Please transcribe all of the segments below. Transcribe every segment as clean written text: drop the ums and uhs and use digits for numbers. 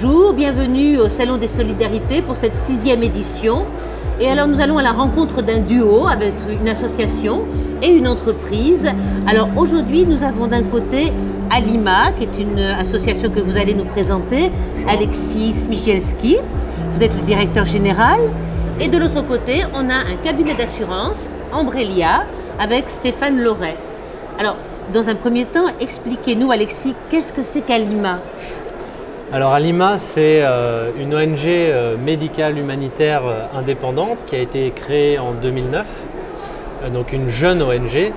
bonjour, bienvenue au Salon des Solidarités pour cette 6e édition. Et alors nous allons à la rencontre d'un duo avec une association et une entreprise. Alors aujourd'hui nous avons d'un côté Alima, qui est une association que vous allez nous présenter, Alexis Michielski, vous êtes le directeur général. Et de l'autre côté on a un cabinet d'assurance, Ambrelia, avec Stéphane Loret. Alors dans un premier temps, expliquez-nous Alexis, qu'est-ce que c'est qu'Alima ? Alors Alima, c'est une ONG médicale humanitaire indépendante qui a été créée en 2009, donc une jeune ONG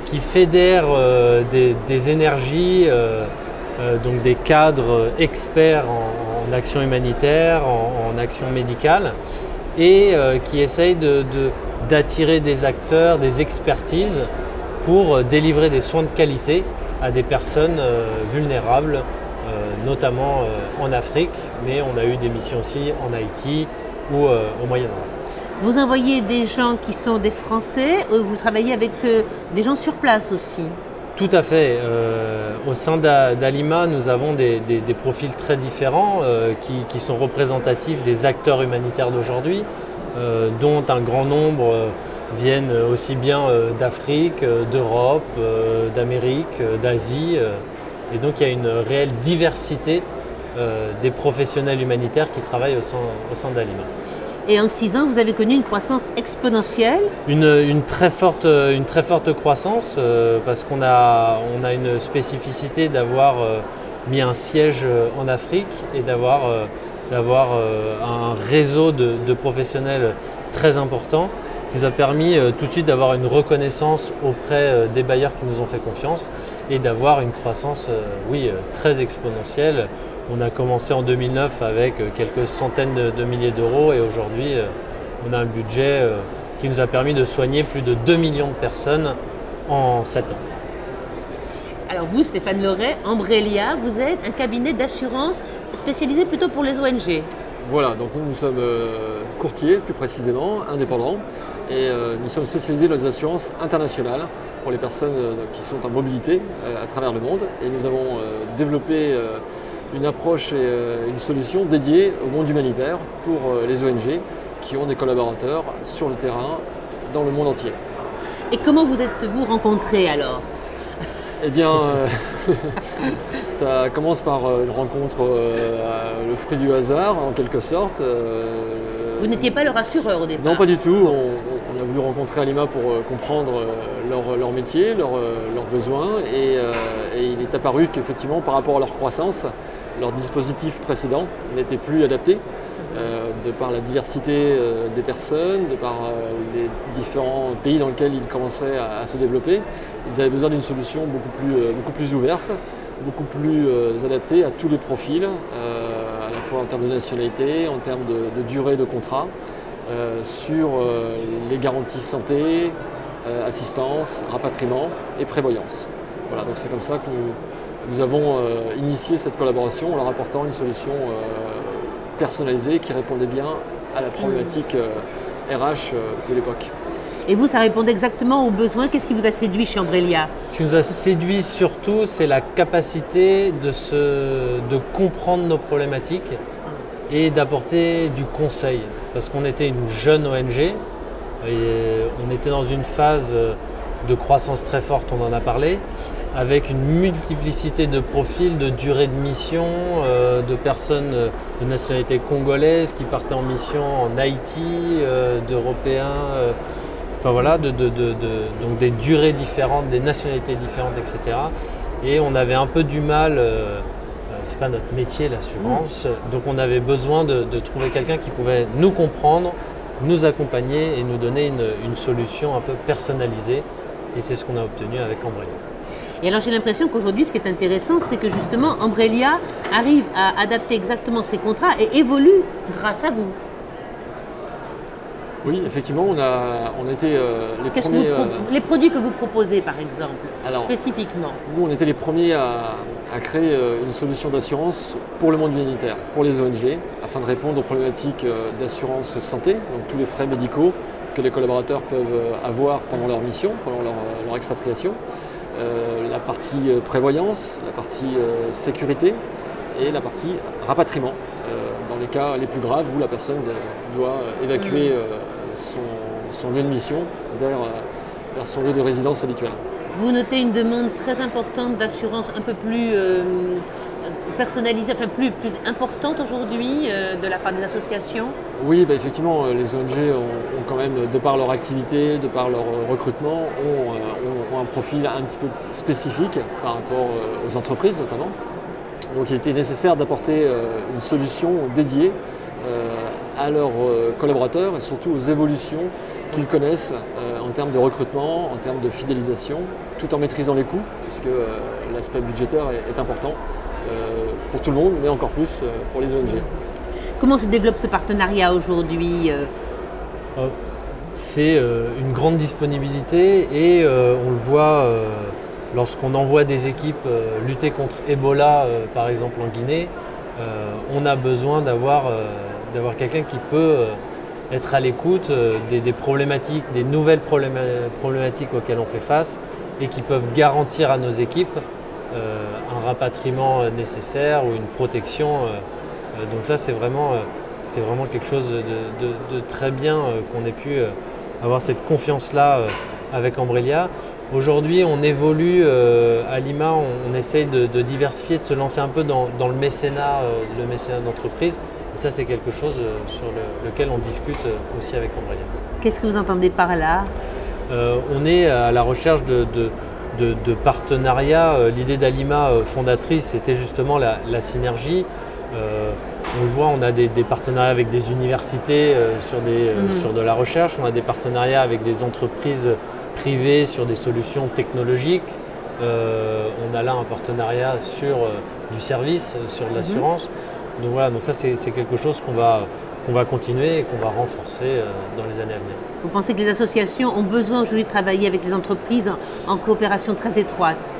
qui fédère des énergies, donc des cadres experts en action humanitaire, en action médicale, et qui essaye d'attirer des acteurs, des expertises pour délivrer des soins de qualité à des personnes vulnérables, notamment en Afrique, mais on a eu des missions aussi en Haïti ou au Moyen-Orient. Vous envoyez des gens qui sont des Français, vous travaillez avec des gens sur place aussi? Tout à fait. Au sein d'Alima, nous avons des profils très différents qui sont représentatifs des acteurs humanitaires d'aujourd'hui, dont un grand nombre viennent aussi bien d'Afrique, d'Europe, d'Amérique, d'Asie. Et donc il y a une réelle diversité des professionnels humanitaires qui travaillent au sein d'Alima. Et en 6 ans, vous avez connu une croissance exponentielle? Une très forte croissance parce qu'on a une spécificité d'avoir mis un siège en Afrique et d'avoir un réseau de professionnels très important qui nous a permis tout de suite d'avoir une reconnaissance auprès des bailleurs qui nous ont fait confiance et d'avoir une croissance très exponentielle. On a commencé en 2009 avec quelques centaines de milliers d'euros et aujourd'hui on a un budget qui nous a permis de soigner plus de 2 millions de personnes en 7 ans. Alors vous, Stéphane Loret, Ambrelia, vous êtes un cabinet d'assurance spécialisé plutôt pour les ONG. Voilà, donc nous sommes courtiers, plus précisément, indépendants, et nous sommes spécialisés dans les assurances internationales pour les personnes qui sont en mobilité à travers le monde. Et nous avons développé une approche et une solution dédiée au monde humanitaire pour les ONG qui ont des collaborateurs sur le terrain dans le monde entier. Et comment vous êtes-vous rencontrés alors ? Eh bien, ça commence par une rencontre, le fruit du hasard en quelque sorte. Vous n'étiez pas leur assureur au départ? Non, pas du tout. On a voulu rencontrer Alima pour comprendre leur métier, leurs besoins et il est apparu qu'effectivement par rapport à leur croissance, leur dispositif précédent n'était plus adapté de par la diversité des personnes, de par les différents pays dans lesquels ils commençaient à se développer. Ils avaient besoin d'une solution beaucoup plus ouverte, beaucoup plus adaptée à tous les profils, à la fois en termes de nationalité, en termes de durée de contrat, sur les garanties santé, assistance, rapatriement et prévoyance. Voilà, donc c'est comme ça que nous avons initié cette collaboration en leur apportant une solution personnalisée qui répondait bien à la problématique RH de l'époque. Et vous, ça répondait exactement aux besoins. Qu'est-ce qui vous a séduit chez Ambrelia? Ce qui nous a séduit surtout, c'est la capacité de comprendre nos problématiques et d'apporter du conseil. Parce qu'on était une jeune ONG, et on était dans une phase de croissance très forte, on en a parlé, avec une multiplicité de profils, de durée de mission, de personnes de nationalité congolaise qui partaient en mission en Haïti, d'Européens, enfin voilà, donc des durées différentes, des nationalités différentes, etc. Et on avait un peu du mal, c'est pas notre métier l'assurance, donc on avait besoin de trouver quelqu'un qui pouvait nous comprendre, nous accompagner et nous donner une solution un peu personnalisée. Et c'est ce qu'on a obtenu avec Ambrelia. Et alors j'ai l'impression qu'aujourd'hui, ce qui est intéressant, c'est que justement Ambrelia arrive à adapter exactement ses contrats et évolue grâce à vous. Oui, effectivement, on a été les premiers... Les produits que vous proposez, par exemple, alors, spécifiquement? Nous, on était les premiers à créer une solution d'assurance pour le monde humanitaire, pour les ONG, afin de répondre aux problématiques d'assurance santé, donc tous les frais médicaux que les collaborateurs peuvent avoir pendant leur mission, pendant leur expatriation, la partie prévoyance, la partie sécurité et la partie rapatriement, dans les cas les plus graves où la personne doit évacuer son lieu de mission vers son lieu de résidence habituel. Vous notez une demande très importante d'assurance un peu plus personnalisée, enfin plus importante aujourd'hui de la part des associations? Oui, effectivement, les ONG ont quand même, de par leur activité, de par leur recrutement, ont un profil un petit peu spécifique par rapport aux entreprises notamment. Donc il était nécessaire d'apporter une solution dédiée à leurs collaborateurs et surtout aux évolutions qu'ils connaissent en termes de recrutement, en termes de fidélisation, tout en maîtrisant les coûts, puisque l'aspect budgétaire est important pour tout le monde, mais encore plus pour les ONG. Comment se développe ce partenariat aujourd'hui? C'est une grande disponibilité et on le voit lorsqu'on envoie des équipes lutter contre Ebola, par exemple en Guinée. On a besoin d'avoir quelqu'un qui peut être à l'écoute des problématiques, des nouvelles problématiques auxquelles on fait face et qui peuvent garantir à nos équipes un rapatriement nécessaire ou une protection. Donc ça, c'était vraiment quelque chose de très bien qu'on ait pu avoir cette confiance-là avec Ambrelia. Aujourd'hui, on évolue à Lima, on essaye de diversifier, de se lancer un peu dans le mécénat d'entreprise. Et ça, c'est quelque chose sur lequel on discute aussi avec Ambrelia. Qu'est-ce que vous entendez par là? On est à la recherche de partenariats. L'idée d'Alima fondatrice, c'était justement la synergie. On le voit, on a des partenariats avec des universités sur de la recherche, on a des partenariats avec des entreprises privées sur des solutions technologiques. On a là un partenariat sur du service, sur de l'assurance. Donc voilà, donc ça c'est quelque chose qu'on va continuer et qu'on va renforcer dans les années à venir. Vous pensez que les associations ont besoin aujourd'hui de travailler avec les entreprises en coopération très étroite?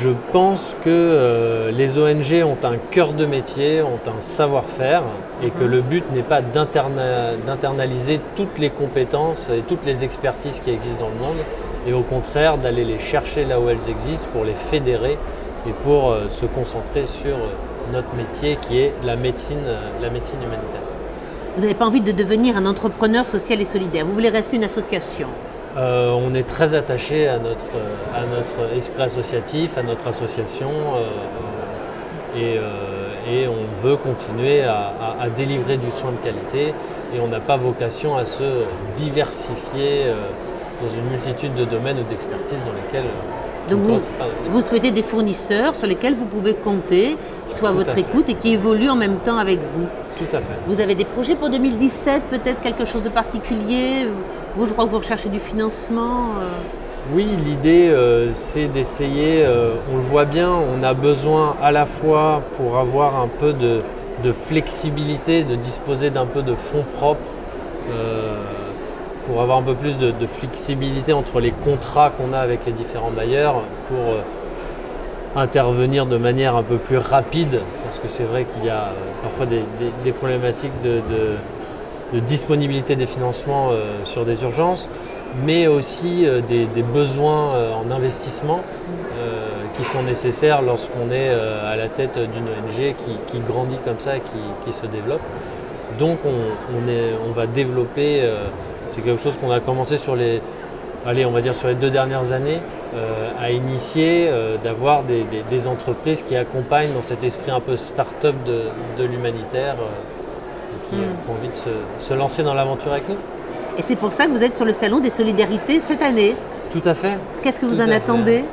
Je pense que les ONG ont un cœur de métier, ont un savoir-faire et que le but n'est pas d'internaliser toutes les compétences et toutes les expertises qui existent dans le monde et au contraire d'aller les chercher là où elles existent pour les fédérer et pour se concentrer sur notre métier qui est la médecine humanitaire. Vous n'avez pas envie de devenir un entrepreneur social et solidaire, vous voulez rester une association? On est très attaché à notre esprit associatif, à notre association et on veut continuer à délivrer du soin de qualité et on n'a pas vocation à se diversifier dans une multitude de domaines ou d'expertises dans lesquels donc vous souhaitez des fournisseurs sur lesquels vous pouvez compter, qui soient à votre écoute et qui évoluent en même temps avec vous. Tout à fait. Vous avez des projets pour 2017, peut-être quelque chose de particulier? Vous, je crois que vous recherchez du financement. Oui, l'idée c'est d'essayer, on le voit bien, on a besoin à la fois pour avoir un peu de flexibilité, de disposer d'un peu de fonds propres, pour avoir un peu plus de flexibilité entre les contrats qu'on a avec les différents bailleurs, pour intervenir de manière un peu plus rapide, parce que c'est vrai qu'il y a parfois des problématiques de disponibilité des financements sur des urgences, mais aussi des besoins en investissement qui sont nécessaires lorsqu'on est à la tête d'une ONG qui grandit comme ça et qui se développe. Donc on va développer, c'est quelque chose qu'on a commencé sur les 2 dernières années, à initier, d'avoir des entreprises qui accompagnent dans cet esprit un peu start-up de l'humanitaire, qui ont envie de se lancer dans l'aventure avec nous. Et c'est pour ça que vous êtes sur le Salon des Solidarités cette année? Tout à fait. Qu'est-ce que vous en attendez?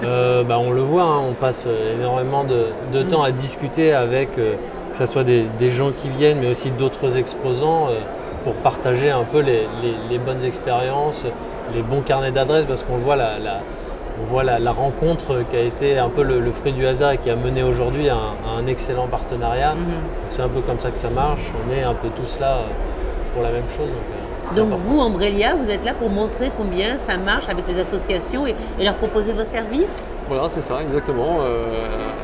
On le voit, on passe énormément de temps à discuter avec, que ce soit des gens qui viennent, mais aussi d'autres exposants, pour partager un peu les bonnes expériences, les bons carnets d'adresses, parce qu'on voit la rencontre qui a été un peu le fruit du hasard et qui a mené aujourd'hui à un excellent partenariat. Donc c'est un peu comme ça que ça marche, on est un peu tous là pour la même chose. Donc vous, Ambrelia, vous êtes là pour montrer combien ça marche avec les associations et leur proposer vos services? Voilà, c'est ça, exactement.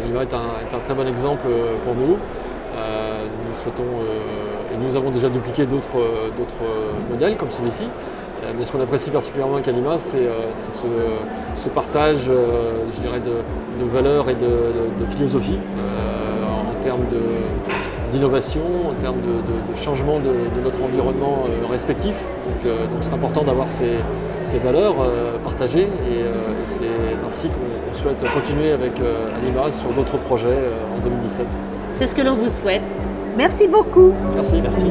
Alima est un très bon exemple pour nous. Nous souhaitons, et nous avons déjà dupliqué d'autres modèles comme celui-ci. Mais ce qu'on apprécie particulièrement avec Alima, c'est ce partage, je dirais, de valeurs et de philosophie termes d'innovation, en termes de changement de notre environnement respectif. Donc c'est important d'avoir ces valeurs partagées et c'est ainsi qu'on souhaite continuer avec Alima sur d'autres projets en 2017. C'est ce que l'on vous souhaite. Merci beaucoup. Merci. Merci.